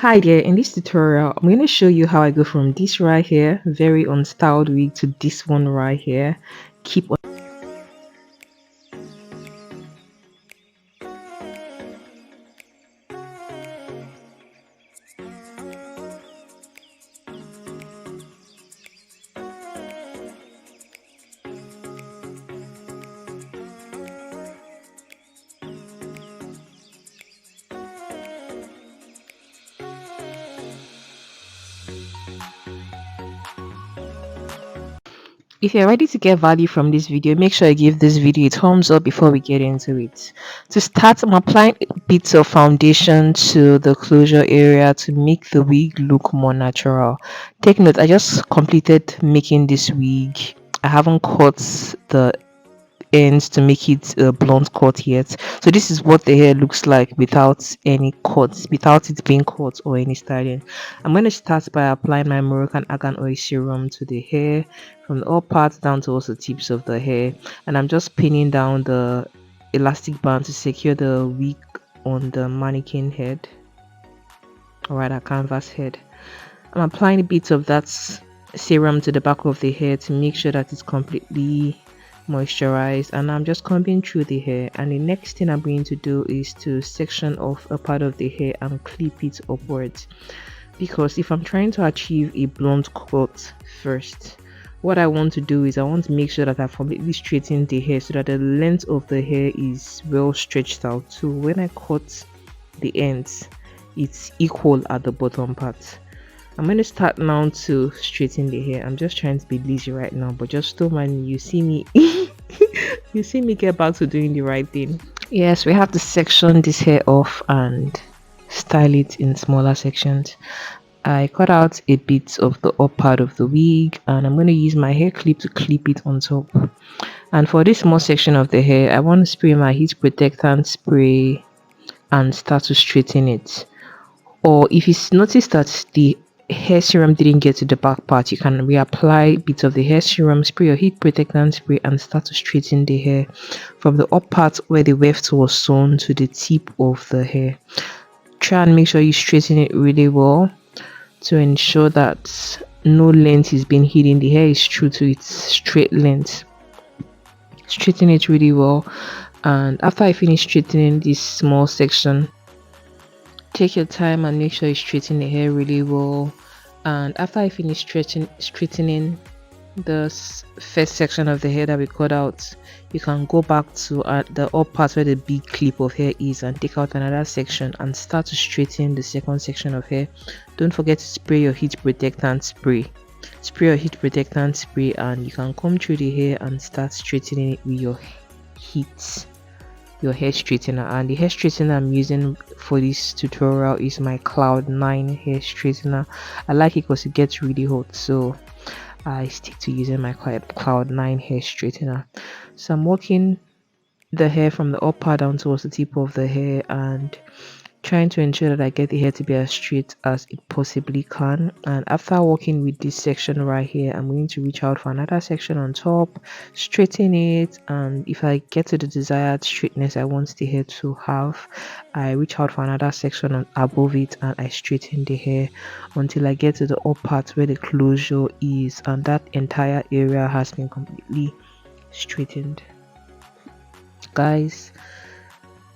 Hi there, in this tutorial I'm going to show you how I go from this right here, very unstyled wig, to this one right here. Keep on. If you're ready to get value from this video, make sure you give this video a thumbs up before we get into it. To start, I'm applying bits of foundation to the closure area to make the wig look more natural. Take note, I just completed making this wig. I haven't cut the ends to make it a blunt cut yet, so this is what the hair looks like without any cuts, without it being cut or any styling. I'm going to start by applying my Moroccan argan oil serum to the hair from the up parts down towards the tips of the hair, and I'm just pinning down the elastic band to secure the wig on the mannequin head, or rather canvas head. I'm applying bits of that serum to the back of the hair to make sure that it's completely moisturized, and I'm just combing through the hair. And the next thing I'm going to do is to section off a part of the hair and clip it upwards, because if I'm trying to achieve a blunt cut first, what I want to do is I want to make sure that I've completely straightened the hair so that the length of the hair is well stretched out, so when I cut the ends it's equal at the bottom part. I'm going to start now to straighten the hair. I'm just trying to be lazy right now, but just don't mind me. You see me you see me get back to doing the right thing. Yes, we have to section this hair off and style it in smaller sections. I cut out a bit of the up part of the wig, and I'm going to use my hair clip to clip it on top. And for this small section of the hair, I want to spray my heat protectant spray and start to straighten it. Or if you notice that the hair serum didn't get to the back part, you can reapply bits of the hair serum, spray your heat protectant spray, and start to straighten the hair from the up part where the weft was sewn to the tip of the hair. Try and make sure you straighten it really well to ensure that no length is being hidden. The hair is true to its straight length. Straighten it really well, and after I finish straightening this small section, take your time and make sure you straighten the hair really well. And after I finish straightening the first section of the hair that we cut out, you can go back to the up part where the big clip of hair is and take out another section and start to straighten the second section of hair. Don't forget to spray your heat protectant spray. Spray your heat protectant spray, and you can comb through the hair and start straightening it with your hair straightener. And the hair straightener I'm using for this tutorial is my Cloud 9 hair straightener. I like it because it gets really hot, so I stick to using my Cloud 9 hair straightener. So I'm working the hair from the upper down towards the tip of the hair and trying to ensure that I get the hair to be as straight as it possibly can. And after working with this section right here, I'm going to reach out for another section on top, straighten it, and if I get to the desired straightness I want the hair to have, I reach out for another section above it and I straighten the hair until I get to the up part where the closure is, and that entire area has been completely straightened. Guys,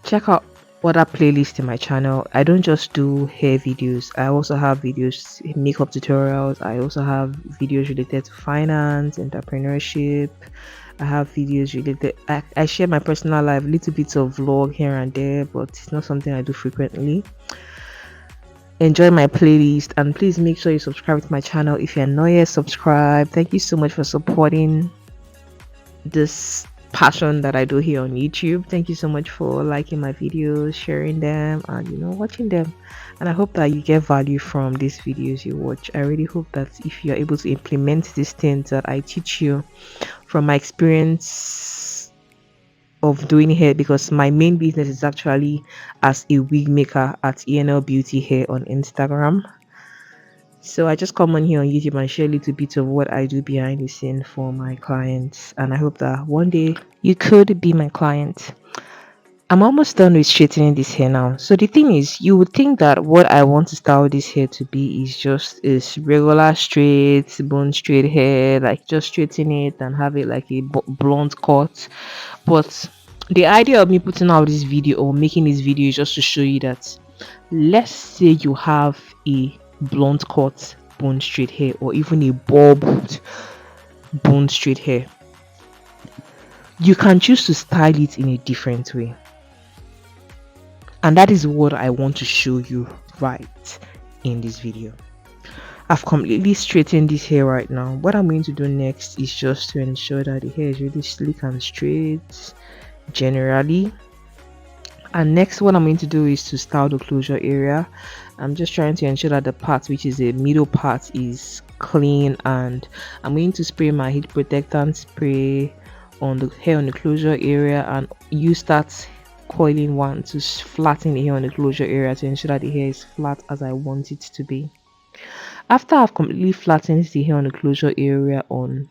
check out other playlists in my channel. I don't just do hair videos, I also have videos, makeup tutorials. I also have videos related to finance, entrepreneurship. I have videos related, I share my personal life, little bits of vlog here and there, but it's not something I do frequently. Enjoy my playlist, and please make sure you subscribe to my channel if you're not yet subscribed. Thank you so much for supporting this passion that I do here on YouTube. Thank you so much for liking my videos, sharing them, and watching them. And I hope that you get value from these videos you watch. I really hope that if you're able to implement these things that I teach you from my experience of doing hair, because my main business is actually as a wig maker at Enlbeautyhair on Instagram. So I just come on here on YouTube and share a little bit of what I do behind the scene for my clients, and I hope that one day you could be my client. I'm almost done with straightening this hair now. So the thing is, you would think that what I want to style this hair to be is just is regular straight, bone straight hair, like just straighten it and have it like a blonde cut. But the idea of me putting out this video or making this video is just to show you that, let's say you have a blonde cut bone straight hair or even a bobbed bone straight hair, you can choose to style it in a different way. And that is what I want to show you right in this video. I've completely straightened this hair right now. What I'm going to do next is just to ensure that the hair is really sleek and straight generally. And next, what I'm going to do is to style the closure area. I'm just trying to ensure that the part, which is the middle part, is clean, and I'm going to spray my heat protectant spray on the hair on the closure area and use that coiling one to flatten the hair on the closure area to ensure that the hair is flat as I want it to be. After I've completely flattened the hair on the closure area on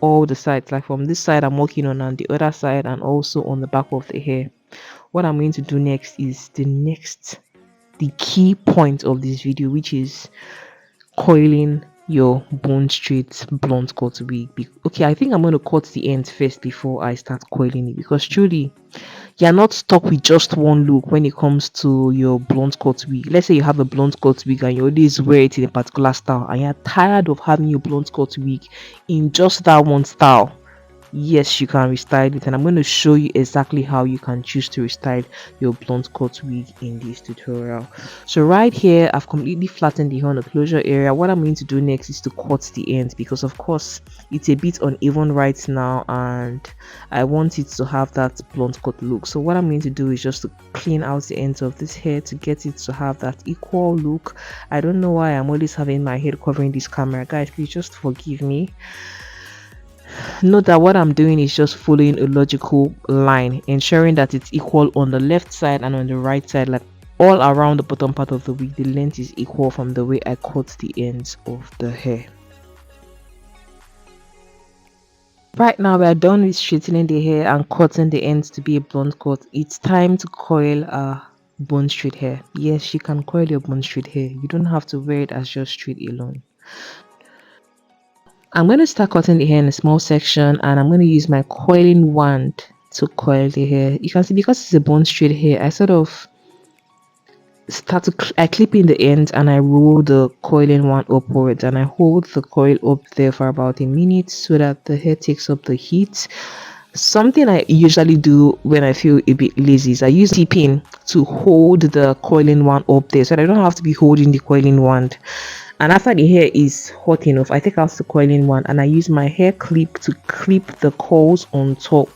all the sides, like from this side I'm working on the other side and also on the back of the hair, what I'm going to do next is the key point of this video, which is coiling your bone straight blonde cut wig. Okay, I think I'm going to cut the end first before I start coiling it, because truly you're not stuck with just one look when it comes to your blonde cut wig. Let's say you have a blonde cut wig and you always wear it in a particular style and you're tired of having your blonde cut wig in just that one style. Yes, you can restyle it, and I'm going to show you exactly how you can choose to restyle your blonde cut wig in this tutorial. So right here, I've completely flattened the hair on the closure area. What I'm going to do next is to cut the ends, because of course it's a bit uneven right now and I want it to have that blonde cut look. So what I'm going to do is just to clean out the ends of this hair to get it to have that equal look. I don't know why I'm always having my head covering this camera, guys, please just forgive me. Note that what I'm doing is just following a logical line, ensuring that it's equal on the left side and on the right side, like all around the bottom part of the wig. The length is equal from the way I cut the ends of the hair. Right now we are done with straightening the hair and cutting the ends to be a blonde cut. It's time to coil our bone straight hair. Yes, you can coil your bone straight hair. You don't have to wear it as just straight alone. I'm going to start cutting the hair in a small section, and I'm going to use my coiling wand to coil the hair. You can see, because it's a bone straight hair, I sort of I clip in the end and I roll the coiling wand upwards, and I hold the coil up there for about a minute so that the hair takes up the heat. Something I usually do when I feel a bit lazy is I use the pin to hold the coiling wand up there so that I don't have to be holding the coiling wand. And after the hair is hot enough, I take out the coiling one and I use my hair clip to clip the coils on top.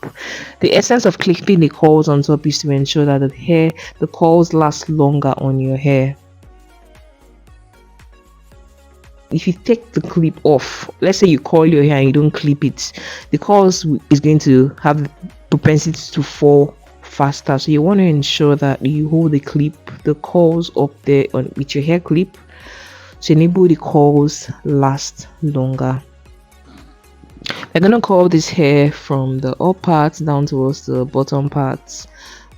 The essence of clipping the coils on top is to ensure that the coils last longer on your hair. If you take the clip off, let's say you coil your hair and you don't clip it, the coils is going to have the propensity to fall faster. So you want to ensure that you hold the coils up there with your hair clip to enable the coils last longer. We're going to coil this hair from the up part down towards the bottom parts,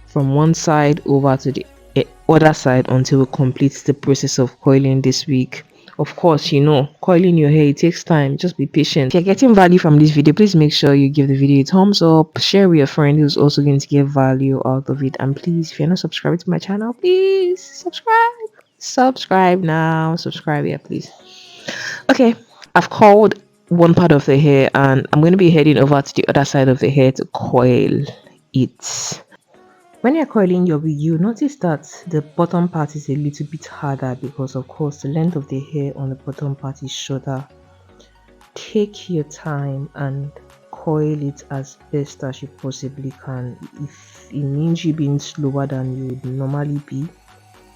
from one side over to the other side, until we complete the process of coiling this wig. Of course, you know, coiling your hair, it takes time. Just be patient. If you're getting value from this video, please make sure you give the video a thumbs up, share with your friend who's also going to get value out of it, and please, if you're not subscribed to my channel, please subscribe now. Subscribe here, please. Okay, I've coiled one part of the hair and I'm going to be heading over to the other side of the hair to coil it. When you're coiling your wig, you notice that the bottom part is a little bit harder because of course the length of the hair on the bottom part is shorter. Take your time and coil it as best as you possibly can. If it means you being slower than you would normally be,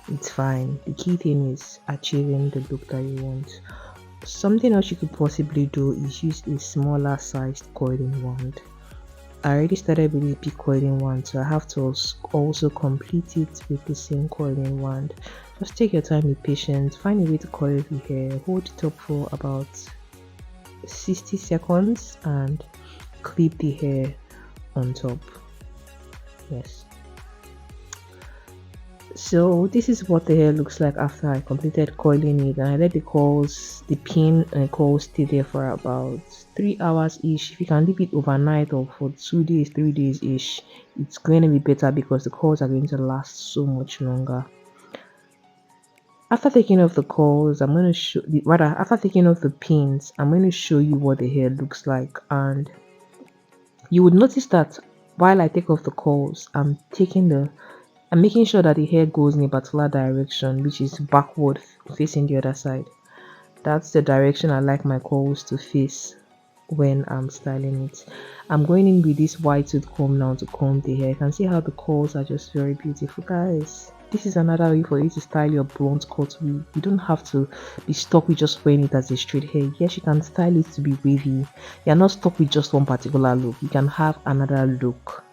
it's fine. The key thing is achieving the look that you want. Something else you could possibly do is use a smaller sized coiling wand. I already started with this big coiling wand, so I have to also complete it with the same coiling wand. Just take your time, be patient, find a way to coil the hair, hold it up for about 60 seconds and clip the hair on top. Yes. So this is what the hair looks like after I completed coiling it, and I let the pin and coil stay there for about 3 hours ish. If you can leave it overnight or for 2 days, 3 days ish, it's going to be better because the coils are going to last so much longer. After taking off the coils, I'm going to show rather after taking off the pins, I'm going to show you what the hair looks like. And you would notice that while I take off the coils, I'm making sure that the hair goes in a particular direction, which is backward facing the other side. That's the direction I like my coils to face when I'm styling it. I'm going in with this white tooth comb now to comb the hair. You can see how the coils are just very beautiful, guys. This is another way for you to style your blunt cut wig. You don't have to be stuck with just wearing it as a straight hair. Yes, you can style it to be wavy. You're not stuck with just one particular look. You can have another look.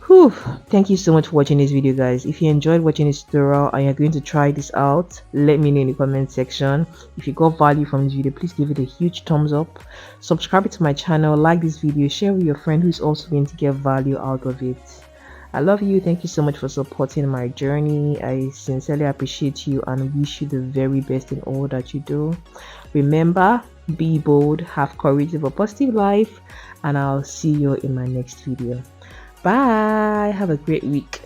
Whew, thank you so much for watching this video, guys. If you enjoyed watching this tutorial and you're going to try this out, let me know in the comment section. If you got value from this video, please give it a huge thumbs up, subscribe to my channel, like this video, share with your friend who's also going to get value out of it. I love you. Thank you so much for supporting my journey. I sincerely appreciate you and wish you the very best in all that you do. Remember, be bold, have courage, live a positive life, and I'll see you in my next video. Bye. Have a great week.